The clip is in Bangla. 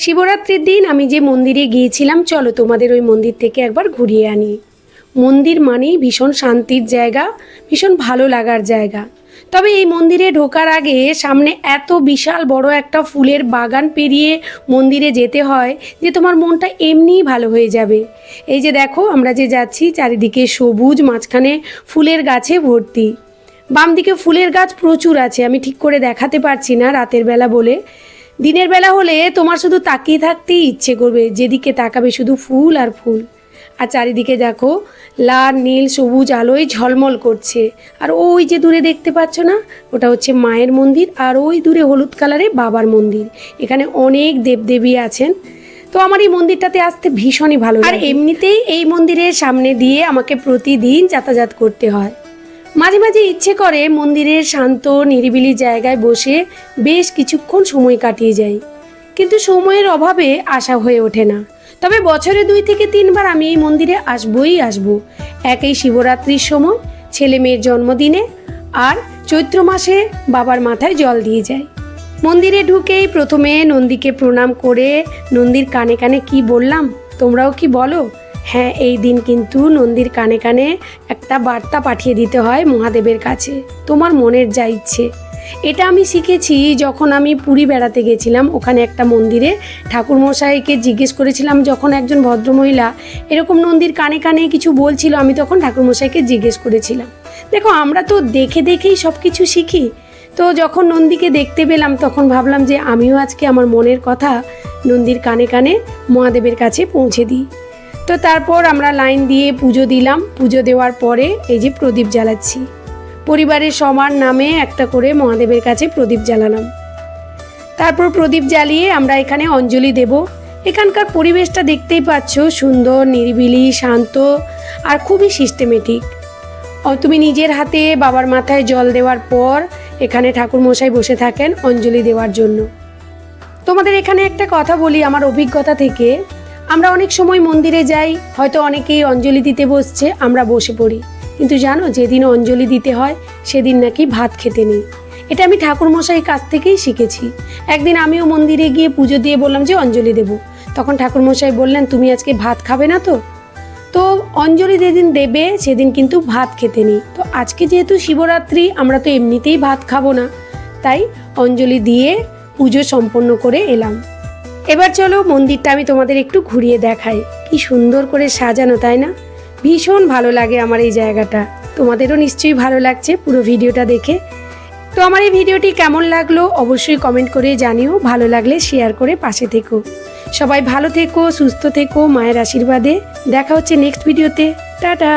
শিবরাত্রির দিন আমি যে মন্দিরে গিয়েছিলাম, চলো তোমাদের ওই মন্দির থেকে একবার ঘুরিয়ে আনি। মন্দির মানেই ভীষণ শান্তির জায়গা, ভীষণ ভালো লাগার জায়গা। তবে এই মন্দিরে ঢোকার আগে সামনে এত বিশাল বড় একটা ফুলের বাগান পেরিয়ে মন্দিরে যেতে হয় যে তোমার মনটা এমনিই ভালো হয়ে যাবে। এই যে দেখো আমরা যে যাচ্ছি, চারিদিকে সবুজ, মাঝখানে ফুলের গাছে ভর্তি। বাম দিকে ফুলের গাছ প্রচুর আছে, আমি ঠিক করে দেখাতে পারছি না রাতের বেলা বলে। দিনের বেলা হলে তোমার শুধু তাকিয়ে থাকতেই ইচ্ছে করবে, যেদিকে তাকাবে শুধু ফুল আর ফুল। আর চারিদিকে দেখো লাল নীল সবুজ আলোয় ঝলমল করছে। আর ওই যে দূরে দেখতে পাচ্ছ না, ওটা হচ্ছে মায়ের মন্দির, আর ওই দূরে হলুদ কালারে বাবার মন্দির। এখানে অনেক দেবদেবী আছেন। তো আমার এই মন্দিরটাতে আসতে ভীষণই ভালো লাগে। আর এমনিতেই এই মন্দিরের সামনে দিয়ে আমাকে প্রতিদিন যাতায়াত করতে হয়। মাঝে মাঝে ইচ্ছে করে মন্দিরের শান্ত নিরিবিলি জায়গায় বসে বেশ কিছুক্ষণ সময় কাটিয়ে যাই, কিন্তু সময়ের অভাবে আসা হয়ে ওঠে না। তবে বছরে 2 থেকে 3 বার আমি এই মন্দিরে আসবই আসবো। একই শিবরাত্রির সময়, ছেলে মেয়ের জন্মদিনে, আর চৈত্র মাসে বাবার মাথায় জল দিয়ে যায়। মন্দিরে ঢুকেই প্রথমে নন্দীকে প্রণাম করে নন্দীর কানে কানে কি বললাম, তোমরাও কি বলো? হ্যাঁ, এই দিন কিন্তু নন্দীর কানে কানে একটা বার্তা পাঠিয়ে দিতে হয় মহাদেবের কাছে, তোমার মনের যা ইচ্ছে। এটা আমি শিখেছি যখন আমি পুরী বেড়াতে গেছিলাম। ওখানে একটা মন্দিরে ঠাকুরমশাইকে জিজ্ঞেস করেছিলাম, যখন একজন ভদ্রমহিলা এরকম নন্দীর কানে কানে কিছু বলছিল, আমি তখন ঠাকুরমশাইকে জিজ্ঞেস করেছিলাম। দেখো, আমরা তো দেখে দেখেই সব কিছু শিখি। তো যখন নন্দীকে দেখতে পেলাম তখন ভাবলাম যে আমিও আজকে আমার মনের কথা নন্দীর কানে কানে মহাদেবের কাছে পৌঁছে দিই। তো তারপর আমরা লাইন দিয়ে পুজো দিলাম। পুজো দেওয়ার পরে এই যে প্রদীপ জ্বালাচ্ছি। পরিবারের সবার নামে একটা করে মহাদেবের কাছে প্রদীপ জ্বালালাম। তারপর প্রদীপ জ্বালিয়ে আমরা এখানে অঞ্জলি দেব। এখানকার পরিবেশটা দেখতেই পাচ্ছ, সুন্দর, নিরিবিলি, শান্ত আর খুবই সিস্টেমেটিক। তুমি নিজের হাতে বাবার মাথায় জল দেওয়ার পর এখানে ঠাকুরমশাই বসে থাকেন অঞ্জলি দেওয়ার জন্য। তোমাদের এখানে একটা কথা বলি আমার অভিজ্ঞতা থেকে। আমরা অনেক সময় মন্দিরে যাই, হয়তো অনেকেই অঞ্জলি দিতে বসছে, আমরা বসে পড়ি। কিন্তু জানো, যেদিন অঞ্জলি দিতে হয় সেদিন নাকি ভাত খেতে নেই। এটা আমি ঠাকুরমশাইয়ের কাছ থেকেই শিখেছি। একদিন আমিও মন্দিরে গিয়ে পুজো দিয়ে বললাম যে অঞ্জলি দেব। তখন ঠাকুরমশাই বললেন, তুমি আজকে ভাত খাবে না তো? তো অঞ্জলি যেদিন দেবে সেদিন কিন্তু ভাত খেতে নেই। তো আজকে যেহেতু শিবরাত্রি, আমরা তো এমনিতেই ভাত খাবো না, তাই অঞ্জলি দিয়ে পুজো সম্পন্ন করে এলাম। এবার চলো মন্দিরটা আমি তোমাদের একটু ঘুরিয়ে দেখাই। কি সুন্দর করে সাজানো, তাই না? ভীষণ ভালো লাগে আমার এই জায়গাটা। তোমাদেরও নিশ্চয়ই ভালো লাগছে পুরো ভিডিওটা দেখে। তো আমার এই ভিডিওটি কেমন লাগলো অবশ্যই কমেন্ট করে জানিও। ভালো লাগলে শেয়ার করে পাশে থেকো। সবাই ভালো থেকো, সুস্থ থেকো, মায়ের আশীর্বাদে। দেখা হচ্ছে নেক্সট ভিডিওতে। টাটা।